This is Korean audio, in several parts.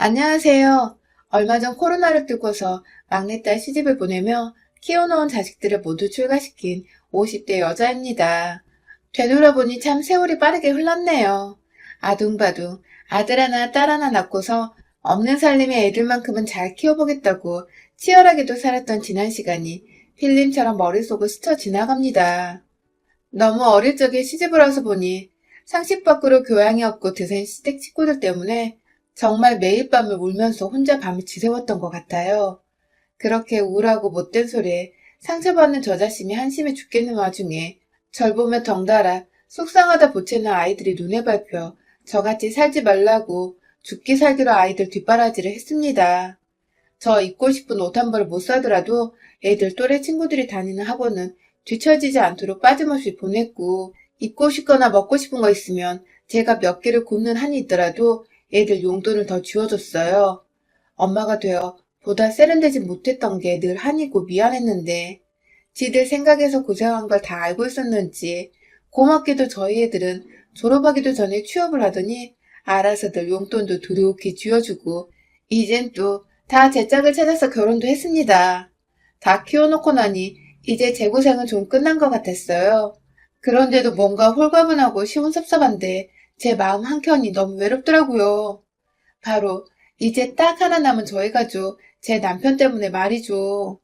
안녕하세요. 얼마 전 코로나를 뚫고서 막내딸 시집을 보내며 키워놓은 자식들을 모두 출가시킨 50대 여자입니다. 되돌아보니 참 세월이 빠르게 흘렀네요. 아둥바둥 아들 하나 딸 하나 낳고서 없는 살림의 애들만큼은 잘 키워보겠다고 치열하게도 살았던 지난 시간이 필름처럼 머릿속을 스쳐 지나갑니다. 너무 어릴 적에 시집을 와서 보니 상식 밖으로 교양이 없고 드센 시댁 식구들 때문에 정말 매일 밤을 울면서 혼자 밤을 지새웠던 것 같아요. 그렇게 우울하고 못된 소리에 상처받는 저 자신이 한심해 죽겠는 와중에 절 보며 덩달아 속상하다 보채는 아이들이 눈에 밟혀 저같이 살지 말라고 죽기 살기로 아이들 뒷바라지를 했습니다. 저 입고 싶은 옷 한 벌을 못 사더라도 애들 또래 친구들이 다니는 학원은 뒤처지지 않도록 빠짐없이 보냈고, 입고 싶거나 먹고 싶은 거 있으면 제가 몇 개를 굽는 한이 있더라도 애들 용돈을 더 쥐어줬어요. 엄마가 되어 보다 세련되지 못했던 게 늘 한이고 미안했는데 지들 생각에서 고생한 걸 다 알고 있었는지 고맙게도 저희 애들은 졸업하기도 전에 취업을 하더니 알아서들 용돈도 두루옥히 쥐어주고 이젠 또 다 제 짝을 찾아서 결혼도 했습니다. 다 키워놓고 나니 이제 제 고생은 좀 끝난 것 같았어요. 그런데도 뭔가 홀가분하고 시원섭섭한데 제 마음 한켠이 너무 외롭더라고요. 바로 이제 딱 하나 남은 저희 가족, 제 남편 때문에 말이죠.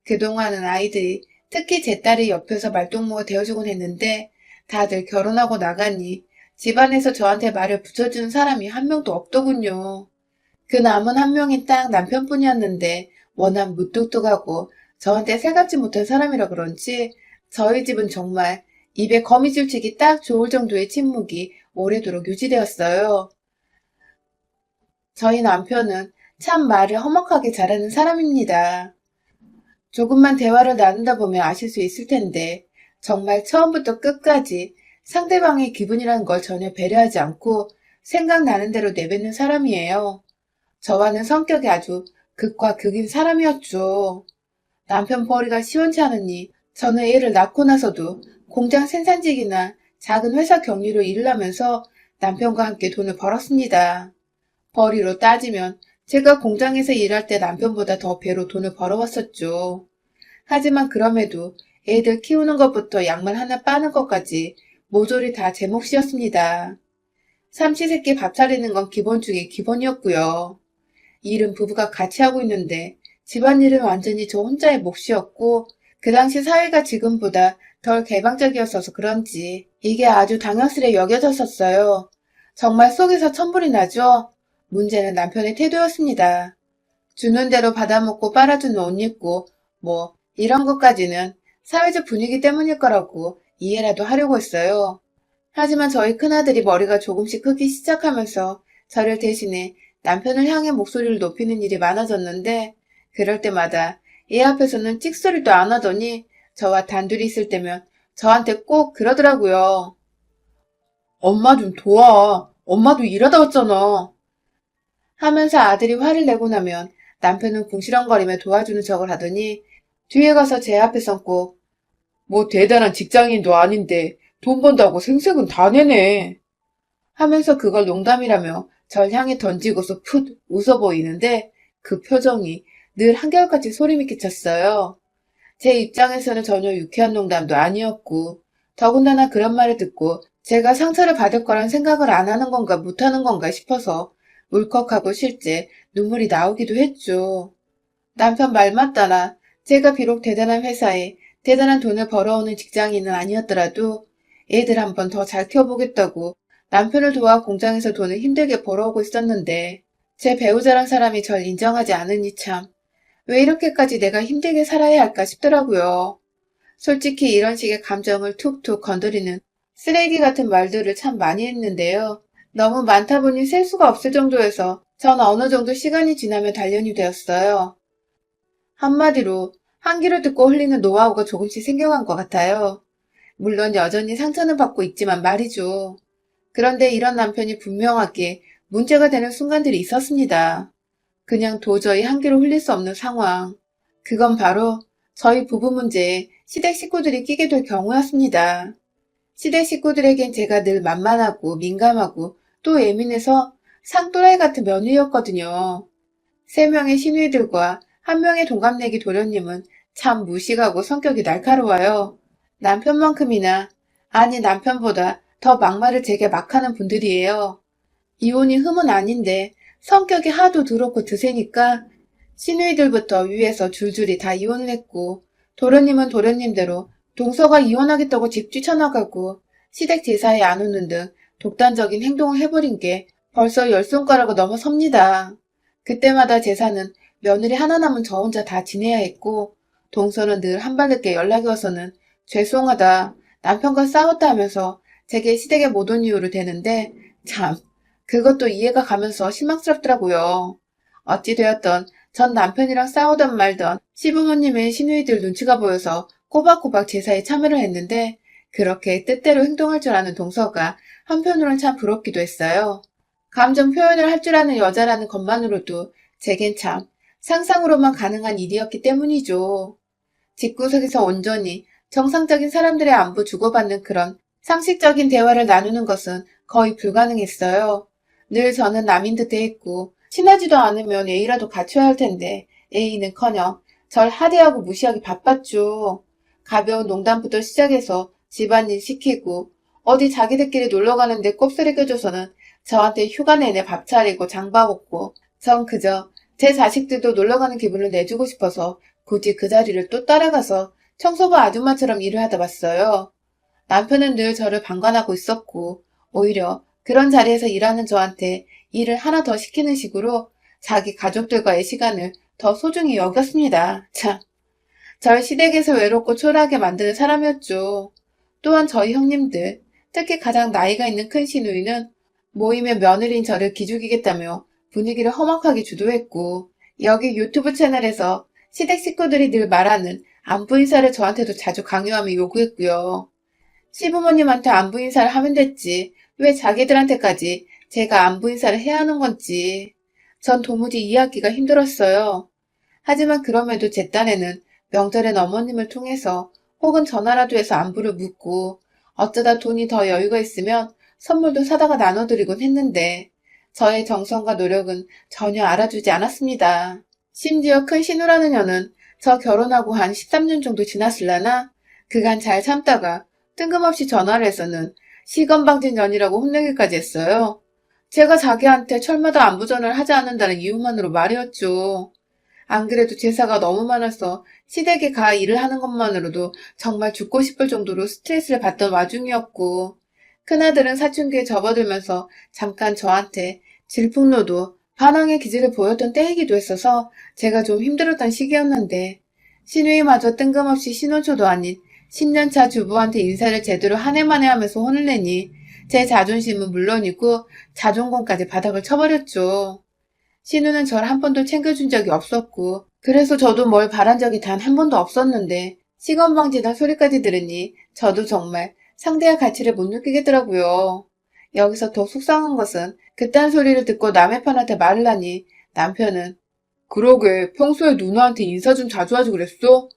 그동안은 아이들이, 특히 제 딸이 옆에서 말동무가 되어주곤 했는데 다들 결혼하고 나가니 집안에서 저한테 말을 붙여주는 사람이 한 명도 없더군요. 그 남은 한 명이 딱 남편뿐이었는데 워낙 무뚝뚝하고 저한테 새갑지 못한 사람이라 그런지 저희 집은 정말 입에 거미줄 치기 딱 좋을 정도의 침묵이 오래도록 유지되었어요. 저희 남편은 참 말을 험악하게 잘하는 사람입니다. 조금만 대화를 나누다 보면 아실 수 있을 텐데 정말 처음부터 끝까지 상대방의 기분이라는 걸 전혀 배려하지 않고 생각나는 대로 내뱉는 사람이에요. 저와는 성격이 아주 극과 극인 사람이었죠. 남편 벌이가 시원치 않으니 저는 애를 낳고 나서도 공장 생산직이나 작은 회사 격리로 일을 하면서 남편과 함께 돈을 벌었습니다. 벌이로 따지면 제가 공장에서 일할 때 남편보다 더 배로 돈을 벌어왔었죠. 하지만 그럼에도 애들 키우는 것부터 양말 하나 빠는 것까지 모조리 다 제 몫이었습니다. 삼시세끼 밥 차리는 건 기본 중에 기본이었고요. 일은 부부가 같이 하고 있는데 집안일은 완전히 저 혼자의 몫이었고 그 당시 사회가 지금보다 덜 개방적이었어서 그런지 이게 아주 당연스레 여겨졌었어요. 정말 속에서 천불이 나죠? 문제는 남편의 태도였습니다. 주는 대로 받아먹고 빨아주는 옷 입고 뭐 이런 것까지는 사회적 분위기 때문일 거라고 이해라도 하려고 했어요. 하지만 저희 큰아들이 머리가 조금씩 크기 시작하면서 저를 대신해 남편을 향해 목소리를 높이는 일이 많아졌는데 그럴 때마다 얘 앞에서는 찍소리도 안 하더니 저와 단둘이 있을 때면 저한테 꼭 그러더라고요. 엄마 좀 도와. 엄마도 일하다 왔잖아. 하면서 아들이 화를 내고 나면 남편은 궁시렁거리며 도와주는 척을 하더니 뒤에 가서 제 앞에선 꼭 뭐 대단한 직장인도 아닌데 돈 번다고 생색은 다 내네 하면서 그걸 농담이라며 절 향해 던지고서 풋 웃어 보이는데 그 표정이 늘 한결같이 소름이 끼쳤어요. 제 입장에서는 전혀 유쾌한 농담도 아니었고 더군다나 그런 말을 듣고 제가 상처를 받을 거란 생각을 안 하는 건가 못하는 건가 싶어서 울컥하고 실제 눈물이 나오기도 했죠. 남편 말 맞다나 제가 비록 대단한 회사에 대단한 돈을 벌어오는 직장인은 아니었더라도 애들 한 번 더 잘 키워보겠다고 남편을 도와 공장에서 돈을 힘들게 벌어오고 있었는데 제 배우자란 사람이 절 인정하지 않으니 참 왜 이렇게까지 내가 힘들게 살아야 할까 싶더라고요. 솔직히 이런 식의 감정을 툭툭 건드리는 쓰레기 같은 말들을 참 많이 했는데요. 너무 많다 보니 셀 수가 없을 정도여서 전 어느 정도 시간이 지나면 단련이 되었어요. 한마디로 한 귀를 듣고 흘리는 노하우가 조금씩 생겨간 것 같아요. 물론 여전히 상처는 받고 있지만 말이죠. 그런데 이런 남편이 분명하게 문제가 되는 순간들이 있었습니다. 그냥 도저히 한 귀로 흘릴 수 없는 상황. 그건 바로 저희 부부 문제에 시댁 식구들이 끼게 될 경우였습니다. 시댁 식구들에겐 제가 늘 만만하고 민감하고 또 예민해서 상또라이 같은 며느리였거든요. 3명의 시누이들과 1명의 동갑내기 도련님은 참 무식하고 성격이 날카로워요. 남편만큼이나, 아니 남편보다 더 막말을 제게 막 하는 분들이에요. 이혼이 흠은 아닌데 성격이 하도 더럽고 드세니까 시누이들부터 위에서 줄줄이 다 이혼을 했고, 도련님은 도련님대로 동서가 이혼하겠다고 집 뛰쳐나가고 시댁 제사에 안 오는 등 독단적인 행동을 해버린 게 벌써 10손가락을 넘어섭니다. 그때마다 제사는 며느리 하나 남은 저 혼자 다 지내야 했고, 동서는 늘 한발 늦게 연락이 와서는 죄송하다, 남편과 싸웠다 하면서 제게 시댁에 못 온 이유를 대는데, 참 그것도 이해가 가면서 실망스럽더라고요. 어찌되었던 전 남편이랑 싸우던 말던 시부모님의 시누이들 눈치가 보여서 꼬박꼬박 제사에 참여를 했는데, 그렇게 뜻대로 행동할 줄 아는 동서가 한편으론 참 부럽기도 했어요. 감정 표현을 할 줄 아는 여자라는 것만으로도 제겐 참 상상으로만 가능한 일이었기 때문이죠. 집구석에서 온전히 정상적인 사람들의 안부 주고받는 그런 상식적인 대화를 나누는 것은 거의 불가능했어요. 늘 저는 남인 듯 대했고, 친하지도 않으면 A라도 갖춰야 할 텐데 A는커녕 절 하대하고 무시하기 바빴죠. 가벼운 농담부터 시작해서 집안일 시키고, 어디 자기들끼리 놀러 가는데 꼽사리 껴줘서는 저한테 휴가 내내 밥 차리고 장봐 먹고, 전 그저 제 자식들도 놀러 가는 기분을 내주고 싶어서 굳이 그 자리를 또 따라가서 청소부 아줌마처럼 일을 하다 봤어요. 남편은 늘 저를 방관하고 있었고, 오히려 그런 자리에서 일하는 저한테 일을 하나 더 시키는 식으로 자기 가족들과의 시간을 더 소중히 여겼습니다. 참, 절 시댁에서 외롭고 초라하게 만드는 사람이었죠. 또한 저희 형님들, 특히 가장 나이가 있는 큰 시누이는 모임의 며느리인 저를 기죽이겠다며 분위기를 험악하게 주도했고, 여기 유튜브 채널에서 시댁 식구들이 늘 말하는 안부 인사를 저한테도 자주 강요하며 요구했고요. 시부모님한테 안부 인사를 하면 됐지, 왜 자기들한테까지 제가 안부 인사를 해야 하는 건지 전 도무지 이해하기가 힘들었어요. 하지만 그럼에도 제 딴에는 명절엔 어머님을 통해서 혹은 전화라도 해서 안부를 묻고, 어쩌다 돈이 더 여유가 있으면 선물도 사다가 나눠드리곤 했는데, 저의 정성과 노력은 전혀 알아주지 않았습니다. 심지어 큰 신우라는 년은 저 결혼하고 한 13년 정도 지났을라나 그간 잘 참다가 뜬금없이 전화를 해서는 시건방진 년이라고 혼내기까지 했어요. 제가 자기한테 철마다 안부 전화를 하지 않는다는 이유만으로 말이었죠. 안 그래도 제사가 너무 많아서 시댁에 가 일을 하는 것만으로도 정말 죽고 싶을 정도로 스트레스를 받던 와중이었고, 큰아들은 사춘기에 접어들면서 잠깐 저한테 질풍노도 반항의 기질을 보였던 때이기도 했어서 제가 좀 힘들었던 시기였는데, 시누이마저 뜬금없이 신혼초도 아닌 10년차 주부한테 인사를 제대로 한 해 만에 하면서 혼을 내니 제 자존심은 물론이고 자존감까지 바닥을 쳐버렸죠. 신우는 절 한 번도 챙겨준 적이 없었고, 그래서 저도 뭘 바란 적이 단 한 번도 없었는데 시건방지단 소리까지 들으니 저도 정말 상대의 가치를 못 느끼겠더라고요. 여기서 더 속상한 것은 그딴 소리를 듣고 남의 편한테 말을 하니 남편은 그러게 평소에 누나한테 인사 좀 자주 하지 그랬어?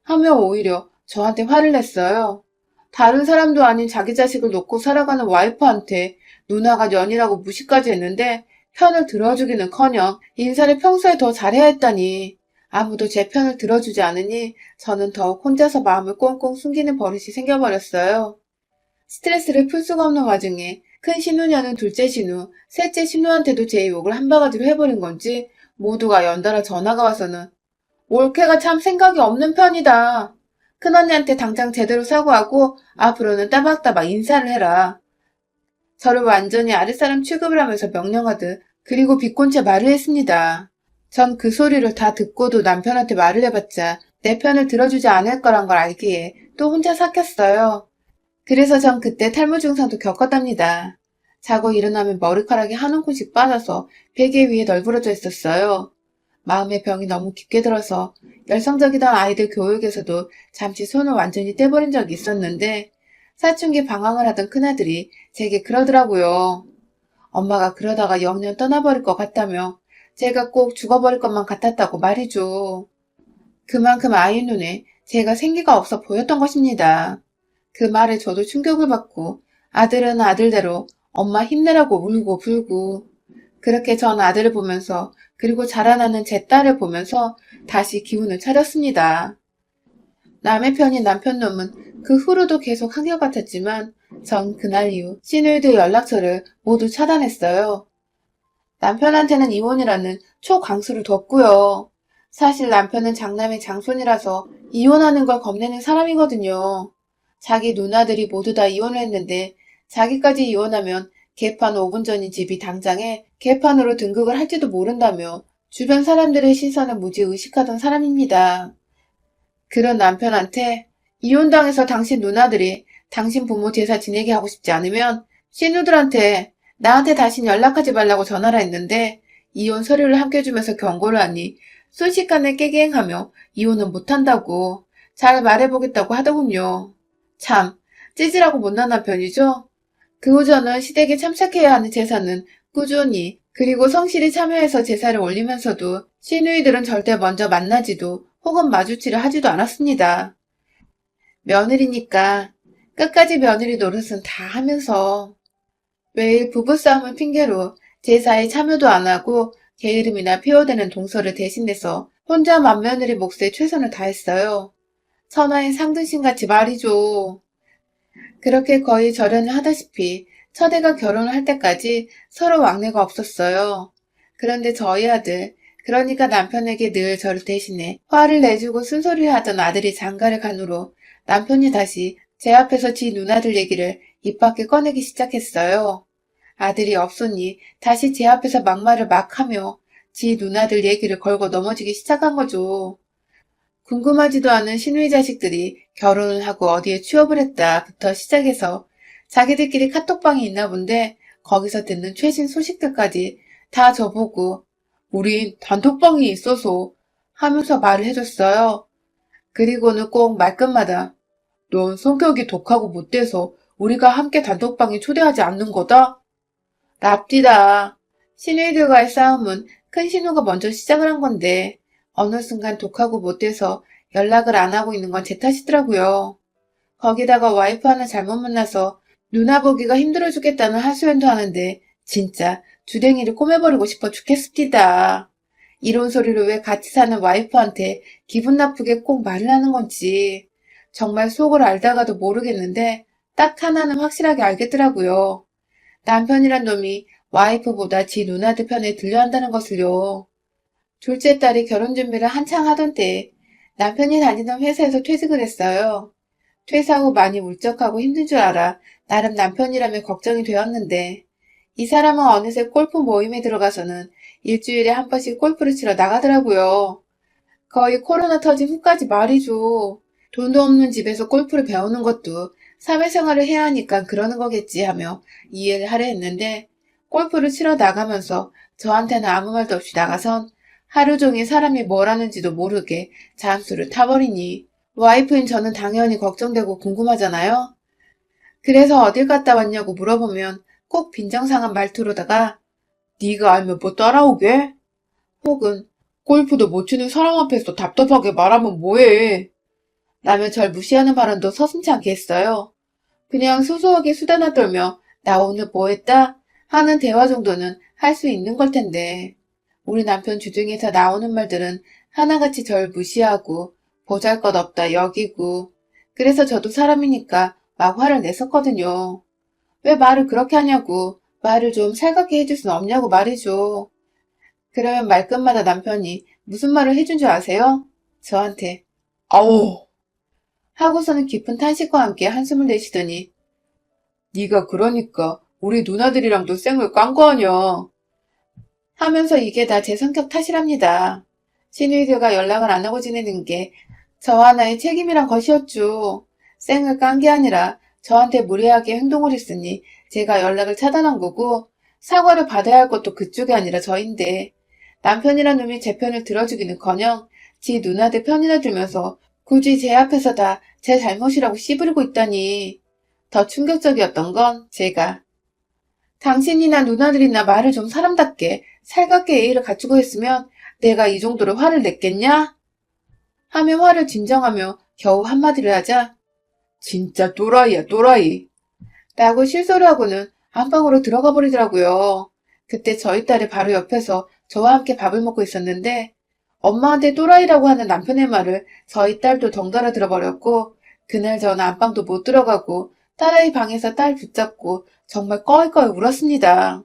하며 오히려 저한테 화를 냈어요. 다른 사람도 아닌 자기 자식을 놓고 살아가는 와이프한테 누나가 년이라고 무시까지 했는데 편을 들어주기는커녕 인사를 평소에 더 잘해야 했다니. 아무도 제 편을 들어주지 않으니 저는 더욱 혼자서 마음을 꽁꽁 숨기는 버릇이 생겨버렸어요. 스트레스를 풀 수가 없는 와중에 큰 신우냐는 둘째 신우, 셋째 신우한테도 제 욕을 한 바가지로 해버린 건지 모두가 연달아 전화가 와서는 올케가 참 생각이 없는 편이다. 큰언니한테 당장 제대로 사과하고 앞으로는 따박따박 인사를 해라. 저를 완전히 아랫사람 취급을 하면서 명령하듯, 그리고 비꼰채 말을 했습니다. 전 그 소리를 다 듣고도 남편한테 말을 해봤자 내 편을 들어주지 않을 거란 걸 알기에 또 혼자 삭혔어요. 그래서 전 그때 탈모 증상도 겪었답니다. 자고 일어나면 머리카락이 한 움큼씩 빠져서 베개 위에 널브러져 있었어요. 마음의 병이 너무 깊게 들어서 열성적이던 아이들 교육에서도 잠시 손을 완전히 떼버린 적이 있었는데, 사춘기 방황을 하던 큰아들이 제게 그러더라고요. 엄마가 그러다가 영년 떠나버릴 것 같다며 제가 꼭 죽어버릴 것만 같았다고 말이죠. 그만큼 아이 눈에 제가 생기가 없어 보였던 것입니다. 그 말에 저도 충격을 받고 아들은 아들대로 엄마 힘내라고 울고 불고, 그렇게 전 아들을 보면서 그리고 자라나는 제 딸을 보면서 다시 기운을 차렸습니다. 남의 편인 남편 놈은 그 후로도 계속 한결같았지만 전 그날 이후 시누이들 연락처를 모두 차단했어요. 남편한테는 이혼이라는 초강수를 뒀고요. 사실 남편은 장남의 장손이라서 이혼하는 걸 겁내는 사람이거든요. 자기 누나들이 모두 다 이혼을 했는데 자기까지 이혼하면 개판 5분 전인 집이 당장에 개판으로 등극을 할지도 모른다며 주변 사람들의 시선을 무지 의식하던 사람입니다. 그런 남편한테 이혼당해서 당신 누나들이 당신 부모 제사 지내게 하고 싶지 않으면 신우들한테 나한테 다신 연락하지 말라고 전화를 했는데 이혼 서류를 함께 주면서 경고를 하니 순식간에 깨갱하며 이혼은 못한다고 잘 말해보겠다고 하더군요. 참 찌질하고 못난 남편이죠? 그 후저는 시댁에 참석해야 하는 제사는 꾸준히 그리고 성실히 참여해서 제사를 올리면서도 시누이들은 절대 먼저 만나지도 혹은 마주치려 하지도 않았습니다. 며느리니까 끝까지 며느리 노릇은 다 하면서 매일 부부싸움을 핑계로 제사에 참여도 안 하고 게으름이나 피워대는 동서를 대신해서 혼자 맏며느리 몫에 최선을 다했어요. 천하의 상등신같이 말이죠. 그렇게 거의 절연을 하다시피 첫애가 결혼을 할 때까지 서로 왕래가 없었어요. 그런데 저희 아들, 그러니까 남편에게 늘 저를 대신해 화를 내주고 쓴소리를 하던 아들이 장가를 간 후로 남편이 다시 제 앞에서 지 누나들 얘기를 입 밖에 꺼내기 시작했어요. 아들이 없으니 다시 제 앞에서 막말을 막 하며 지 누나들 얘기를 걸고 넘어지기 시작한 거죠. 궁금하지도 않은 시누이 자식들이 결혼을 하고 어디에 취업을 했다부터 시작해서 자기들끼리 카톡방이 있나 본데 거기서 듣는 최신 소식들까지 다 저보고 우린 단톡방이 있어서 하면서 말을 해줬어요. 그리고는 꼭 말끝마다 넌 성격이 독하고 못돼서 우리가 함께 단톡방에 초대하지 않는 거다? 랍디다. 시누이들과의 싸움은 큰 신우가 먼저 시작을 한 건데 어느 순간 독하고 못돼서 연락을 안 하고 있는 건 제 탓이더라고요. 거기다가 와이프 하나 잘못 만나서 누나 보기가 힘들어 죽겠다는 하소연도 하는데 진짜 주댕이를 꼬매버리고 싶어 죽겠습니다. 이런 소리를 왜 같이 사는 와이프한테 기분 나쁘게 꼭 말을 하는 건지 정말 속을 알다가도 모르겠는데 딱 하나는 확실하게 알겠더라고요. 남편이란 놈이 와이프보다 지 누나들 편에 들려 한다는 것을요. 둘째 딸이 결혼 준비를 한창 하던 때에 남편이 다니던 회사에서 퇴직을 했어요. 퇴사 후 많이 울적하고 힘든 줄 알아 나름 남편이라면 걱정이 되었는데 이 사람은 어느새 골프 모임에 들어가서는 일주일에 한 번씩 골프를 치러 나가더라고요. 거의 코로나 터진 후까지 말이죠. 돈도 없는 집에서 골프를 배우는 것도 사회생활을 해야 하니까 그러는 거겠지 하며 이해를 하려 했는데 골프를 치러 나가면서 저한테는 아무 말도 없이 나가선 하루 종일 사람이 뭘 하는지도 모르게 잠수를 타버리니 와이프인 저는 당연히 걱정되고 궁금하잖아요. 그래서 어딜 갔다 왔냐고 물어보면 꼭 빈정상한 말투로다가 네가 알면 뭐 따라오게? 혹은 골프도 못 치는 사람 앞에서 답답하게 말하면 뭐해? 라며 절 무시하는 발언도 서슴지 않게 했어요. 그냥 소소하게 수다나 떨며 나 오늘 뭐 했다? 하는 대화 정도는 할 수 있는 걸 텐데 우리 남편 주둥이에서 나오는 말들은 하나같이 절 무시하고 보잘것없다 여기고 그래서 저도 사람이니까 막 화를 냈었거든요. 왜 말을 그렇게 하냐고 말을 좀 살갑게 해줄 순 없냐고 말이죠. 그러면 말끝마다 남편이 무슨 말을 해준 줄 아세요? 저한테 아우 하고서는 깊은 탄식과 함께 한숨을 내쉬더니 네가 그러니까 우리 누나들이랑도 쌩을 깐 거 아냐 하면서 이게 다 제 성격 탓이랍니다. 시누이들과 연락을 안 하고 지내는 게 저 하나의 책임이란 것이었죠. 쌩을 깐 게 아니라 저한테 무례하게 행동을 했으니 제가 연락을 차단한 거고 사과를 받아야 할 것도 그쪽이 아니라 저인데 남편이란 놈이 제 편을 들어주기는커녕 지 누나들 편이나 들면서 굳이 제 앞에서 다 제 잘못이라고 씨부리고 있다니. 더 충격적이었던 건 제가 당신이나 누나들이나 말을 좀 사람답게 살갑게 예의를 갖추고 했으면 내가 이 정도로 화를 냈겠냐? 하며 화를 진정하며 겨우 한마디를 하자 진짜 또라이야 또라이 라고 실소를 하고는 안방으로 들어가 버리더라고요. 그때 저희 딸이 바로 옆에서 저와 함께 밥을 먹고 있었는데 엄마한테 또라이라고 하는 남편의 말을 저희 딸도 덩달아 들어버렸고 그날 전 안방도 못 들어가고 딸의 방에서 딸 붙잡고 정말 꺼이꺼이 울었습니다.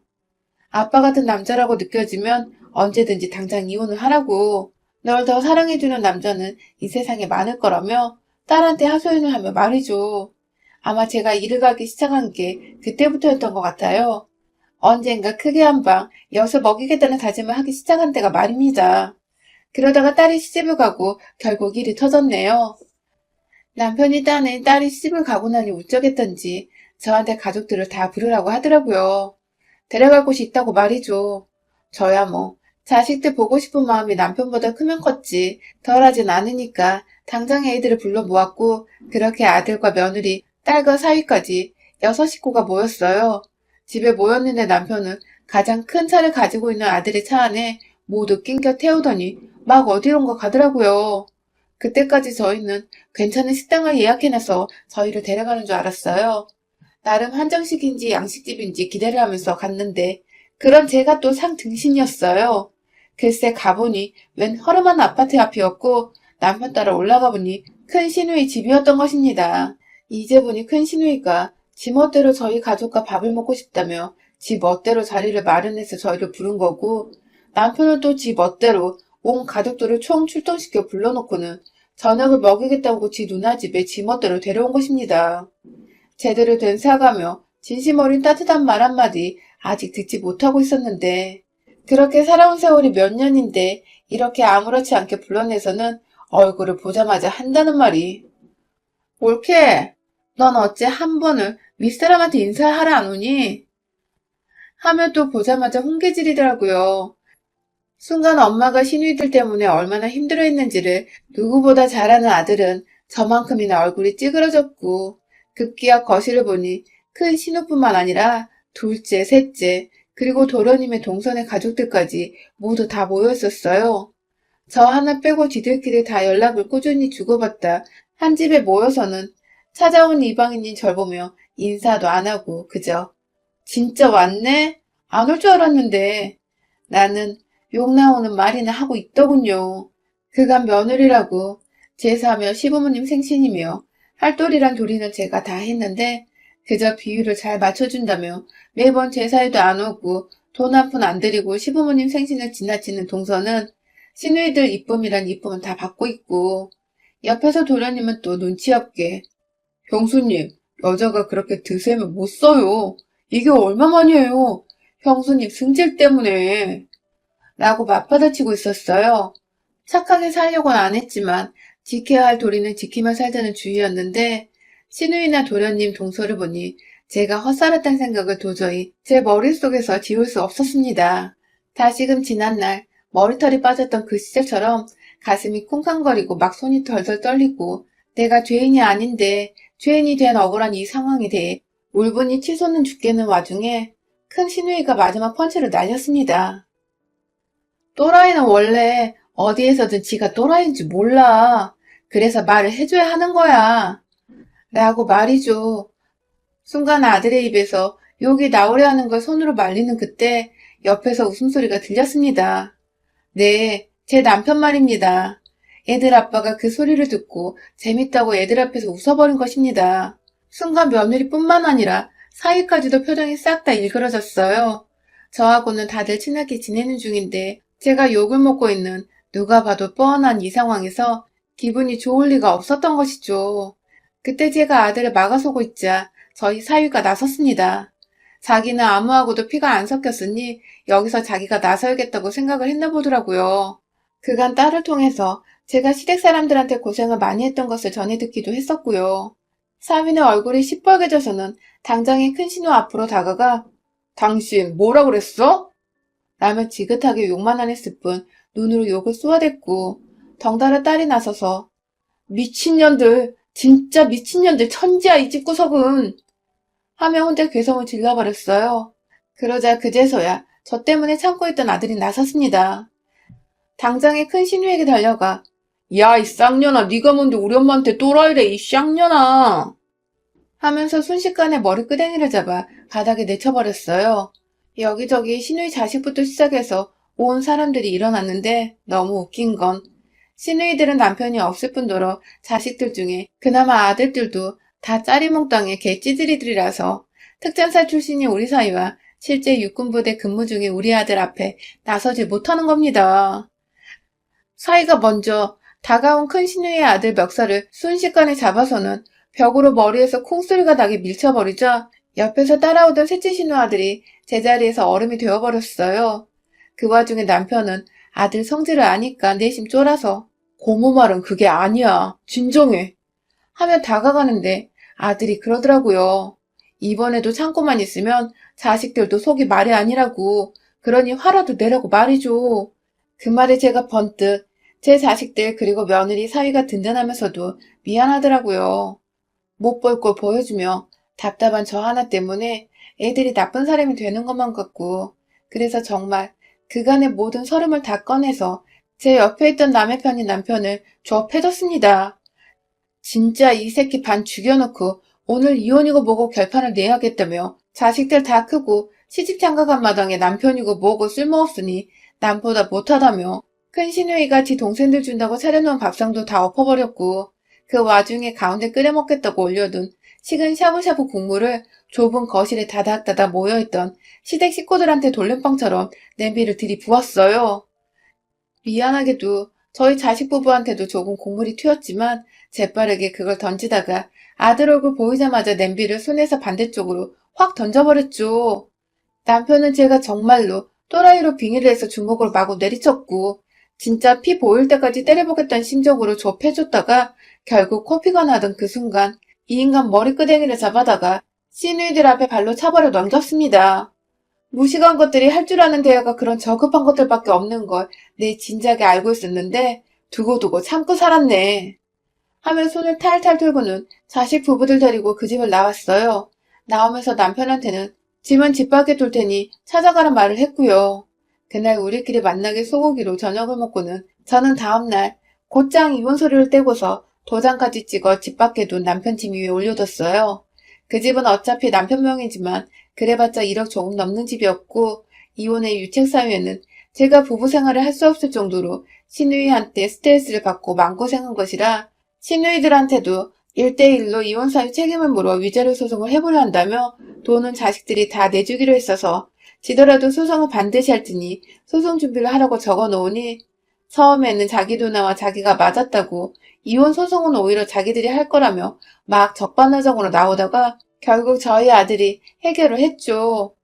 아빠 같은 남자라고 느껴지면 언제든지 당장 이혼을 하라고. 널 더 사랑해주는 남자는 이 세상에 많을 거라며 딸한테 하소연을 하며 말이죠. 아마 제가 일을 가기 시작한 게 그때부터였던 것 같아요. 언젠가 크게 한 방 엿을 먹이겠다는 다짐을 하기 시작한 때가 말입니다. 그러다가 딸이 시집을 가고 결국 일이 터졌네요. 남편이 딴에 딸이 시집을 가고 나니 우쩍했던지 저한테 가족들을 다 부르라고 하더라고요. 데려갈 곳이 있다고 말이죠. 저야 뭐 자식들 보고 싶은 마음이 남편보다 크면 컸지 덜하진 않으니까 당장 애들을 불러 모았고 그렇게 아들과 며느리, 딸과 사위까지 6식구가 모였어요. 집에 모였는데 남편은 가장 큰 차를 가지고 있는 아들의 차 안에 모두 낑겨 태우더니 막 어디론가 가더라고요. 그때까지 저희는 괜찮은 식당을 예약해놔서 저희를 데려가는 줄 알았어요. 나름 한정식인지 양식집인지 기대를 하면서 갔는데 그런 제가 또 상등신이었어요. 글쎄 가보니 웬 허름한 아파트 앞이었고 남편 따라 올라가 보니 큰 시누이 집이었던 것입니다. 이제 보니 큰 시누이가 지 멋대로 저희 가족과 밥을 먹고 싶다며 지 멋대로 자리를 마련해서 저희를 부른 거고 남편은 또 지 멋대로 온 가족들을 총 출동시켜 불러놓고는 저녁을 먹이겠다고 지 누나 집에 지 멋대로 데려온 것입니다. 제대로 된 사과며 진심 어린 따뜻한 말 한마디 아직 듣지 못하고 있었는데 그렇게 살아온 세월이 몇 년인데 이렇게 아무렇지 않게 불러내서는 얼굴을 보자마자 한다는 말이 옳게 넌 어째 한 번을 윗사람한테 인사하러 안 오니? 하면 또 보자마자 훈계질이더라고요. 순간 엄마가 시누이들 때문에 얼마나 힘들어했는지를 누구보다 잘 아는 아들은 저만큼이나 얼굴이 찌그러졌고 급기야 거실을 보니 큰 신우뿐만 아니라 둘째, 셋째, 그리고 도련님의 동선의 가족들까지 모두 다 모여 있었어요. 저 하나 빼고 지들끼리 다 연락을 꾸준히 주고받다 한 집에 모여서는 찾아온 이방인인 절 보며 인사도 안 하고 그저 진짜 왔네? 안 올 줄 알았는데 나는 욕 나오는 말이나 하고 있더군요. 그간 며느리라고 제사며 시부모님 생신이며 할돌이란 도리는 제가 다 했는데 그저 비율을 잘 맞춰준다며 매번 제사에도 안 오고 돈 한 푼 안 드리고 시부모님 생신을 지나치는 동서는 시누이들 이쁨이란 이쁨은 다 받고 있고 옆에서 도련님은 또 눈치 없게 형수님, 여자가 그렇게 드세면 못 써요. 이게 얼마만이에요. 형수님 승질 때문에 라고 맞받아치고 있었어요. 착하게 살려고는 안 했지만 지켜야 할 도리는 지키며 살자는 주의였는데 시누이나 도련님 동서를 보니 제가 헛살았다는 생각을 도저히 제 머릿속에서 지울 수 없었습니다. 다시금 지난날 머리털이 빠졌던 그 시절처럼 가슴이 쿵쾅거리고 막 손이 덜덜 떨리고 내가 죄인이 아닌데 죄인이 된 억울한 이 상황에 대해 울분이 치솟는 죽겠는 와중에 큰 시누이가 마지막 펀치를 날렸습니다. 또라이는 원래 어디에서든 지가 또라이인지 몰라. 그래서 말을 해줘야 하는 거야. 라고 말이죠. 순간 아들의 입에서 욕이 나오려 하는 걸 손으로 말리는 그때 옆에서 웃음소리가 들렸습니다. 네, 제 남편 말입니다. 애들 아빠가 그 소리를 듣고 재밌다고 애들 앞에서 웃어버린 것입니다. 순간 며느리뿐만 아니라 사위까지도 표정이 싹 다 일그러졌어요. 저하고는 다들 친하게 지내는 중인데 제가 욕을 먹고 있는 누가 봐도 뻔한 이 상황에서 기분이 좋을 리가 없었던 것이죠. 그때 제가 아들을 막아서고 있자 저희 사위가 나섰습니다. 자기는 아무하고도 피가 안 섞였으니 여기서 자기가 나서야겠다고 생각을 했나 보더라고요. 그간 딸을 통해서 제가 시댁 사람들한테 고생을 많이 했던 것을 전해 듣기도 했었고요. 사위는 얼굴이 시뻘개져서는 당장의 큰 신우 앞으로 다가가 당신 뭐라 그랬어? 라며 지긋하게 욕만 안 했을 뿐 눈으로 욕을 쏘아댔고 덩달아 딸이 나서서 미친년들 진짜 미친년들 천지야 이 집구석은 하며 혼자 괴성을 질러버렸어요. 그러자 그제서야 저 때문에 참고 있던 아들이 나섰습니다. 당장에 큰 신우에게 달려가 야 이 쌍년아 네가 뭔데 우리 엄마한테 또라이래 이 쌍년아 하면서 순식간에 머리끄댕이를 잡아 바닥에 내쳐버렸어요. 여기저기 신우이 자식부터 시작해서 온 사람들이 일어났는데 너무 웃긴 건 신우이들은 남편이 없을 뿐더러 자식들 중에 그나마 아들들도 다 짜리몽땅의 개찌들이들이라서 특전사 출신인 우리 사위와 실제 육군부대 근무 중인 우리 아들 앞에 나서지 못하는 겁니다. 사위가 먼저 다가온 큰 신우이의 아들 멱살을 순식간에 잡아서는 벽으로 머리에서 콩소리가 나게 밀쳐버리자 옆에서 따라오던 셋째 신우 아들이 제자리에서 얼음이 되어버렸어요. 그 와중에 남편은 아들 성질을 아니까 내심 쫄아서 고모 말은 그게 아니야. 진정해. 하며 다가가는데 아들이 그러더라고요. 이번에도 참고만 있으면 자식들도 속이 말이 아니라고. 그러니 화라도 내라고 말이죠. 그 말에 제가 번뜩 제 자식들 그리고 며느리 사위가 든든하면서도 미안하더라고요. 못 볼 걸 보여주며 답답한 저 하나 때문에 애들이 나쁜 사람이 되는 것만 같고 그래서 정말 그간의 모든 서름을 다 꺼내서 제 옆에 있던 남의 편인 남편을 조업해줬습니다. 진짜 이 새끼 반 죽여놓고 오늘 이혼이고 뭐고 결판을 내야겠다며 자식들 다 크고 시집 장가간 마당에 남편이고 뭐고 쓸모없으니 남보다 못하다며 큰 시누이가 지 동생들 준다고 차려놓은 밥상도 다 엎어버렸고 그 와중에 가운데 끓여 먹겠다고 올려둔 식은 샤브샤브 국물을 좁은 거실에 다닥다닥 모여있던 시댁 식구들한테 돌림방처럼 냄비를 들이부었어요. 미안하게도 저희 자식 부부한테도 조금 국물이 튀었지만 재빠르게 그걸 던지다가 아들 얼굴 보이자마자 냄비를 손에서 반대쪽으로 확 던져버렸죠. 남편은 제가 정말로 또라이로 빙의를 해서 주먹을 마구 내리쳤고 진짜 피 보일 때까지 때려보겠다는 심정으로 좁혀줬다가 결국 코피가 나던 그 순간 이 인간 머리끄댕이를 잡아다가 시누이들 앞에 발로 차버려 넘겼습니다. 무식한 것들이 할 줄 아는 대화가 그런 저급한 것들밖에 없는 걸 내 진작에 알고 있었는데 두고두고 참고 살았네. 하며 손을 탈탈 털고는 자식 부부들 데리고 그 집을 나왔어요. 나오면서 남편한테는 짐은 집 밖에 둘 테니 찾아가란 말을 했고요. 그날 우리끼리 만나게 소고기로 저녁을 먹고는 저는 다음날 곧장 이혼 소리를 떼고서 도장까지 찍어 집 밖에 둔 남편 짐 위에 올려뒀어요. 그 집은 어차피 남편 명이지만 그래봤자 1억 조금 넘는 집이었고 이혼의 유책사유에는 제가 부부 생활을 할 수 없을 정도로 시누이한테 스트레스를 받고 마음고생한 것이라 시누이들한테도 1대1로 이혼 사유 책임을 물어 위자료 소송을 해보려 한다며 돈은 자식들이 다 내주기로 했어서 지더라도 소송을 반드시 할 테니 소송 준비를 하라고 적어놓으니 처음에는 자기 누나와 자기가 맞았다고 이혼 소송은 오히려 자기들이 할 거라며 막 적반하장으로 나오다가 결국 저희 아들이 해결을 했죠.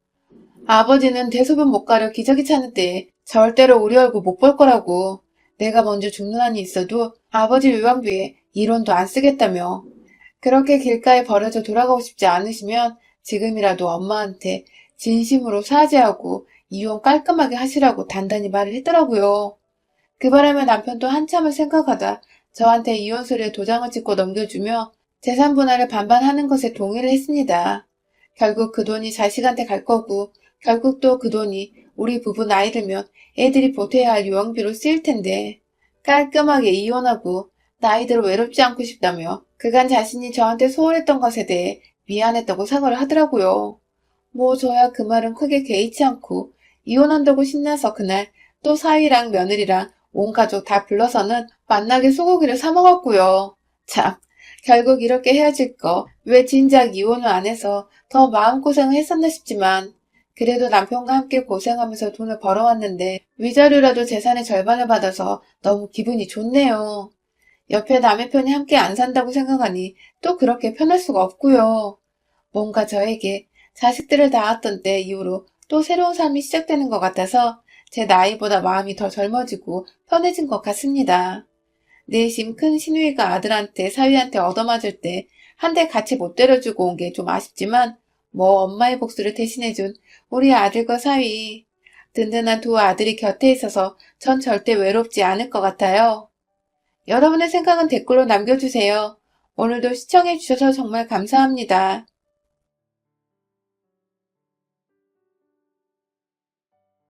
아버지는 대소변 못 가려 기저귀 차는 때에 절대로 우리 얼굴 못 볼 거라고 내가 먼저 죽는 한이 있어도 아버지 유언비에 1원도 안 쓰겠다며 그렇게 길가에 버려져 돌아가고 싶지 않으시면 지금이라도 엄마한테 진심으로 사죄하고 이혼 깔끔하게 하시라고 단단히 말을 했더라고요. 그 바람에 남편도 한참을 생각하다 저한테 이혼서류에 도장을 찍고 넘겨주며 재산 분할을 반반 하는 것에 동의를 했습니다. 결국 그 돈이 자식한테 갈 거고 결국 또 그 돈이 우리 부부 나이 들면 애들이 보태야 할 유언비로 쓰일 텐데 깔끔하게 이혼하고 나이대로 외롭지 않고 싶다며 그간 자신이 저한테 소홀했던 것에 대해 미안했다고 사과를 하더라고요. 뭐 저야 그 말은 크게 개의치 않고 이혼한다고 신나서 그날 또 사위랑 며느리랑 온 가족 다 불러서는 만나게 소고기를 사 먹었고요. 참, 결국 이렇게 헤어질 거 왜 진작 이혼을 안 해서 더 마음고생을 했었나 싶지만 그래도 남편과 함께 고생하면서 돈을 벌어왔는데 위자료라도 재산의 절반을 받아서 너무 기분이 좋네요. 옆에 남의 편이 함께 안 산다고 생각하니 또 그렇게 편할 수가 없고요. 뭔가 저에게 자식들을 낳았던 때 이후로 또 새로운 삶이 시작되는 것 같아서 제 나이보다 마음이 더 젊어지고 편해진 것 같습니다. 내심 큰 시누이가 아들한테 사위한테 얻어맞을 때 한 대 같이 못 때려주고 온 게 좀 아쉽지만 뭐 엄마의 복수를 대신해준 우리 아들과 사위 든든한 두 아들이 곁에 있어서 전 절대 외롭지 않을 것 같아요. 여러분의 생각은 댓글로 남겨주세요. 오늘도 시청해주셔서 정말 감사합니다.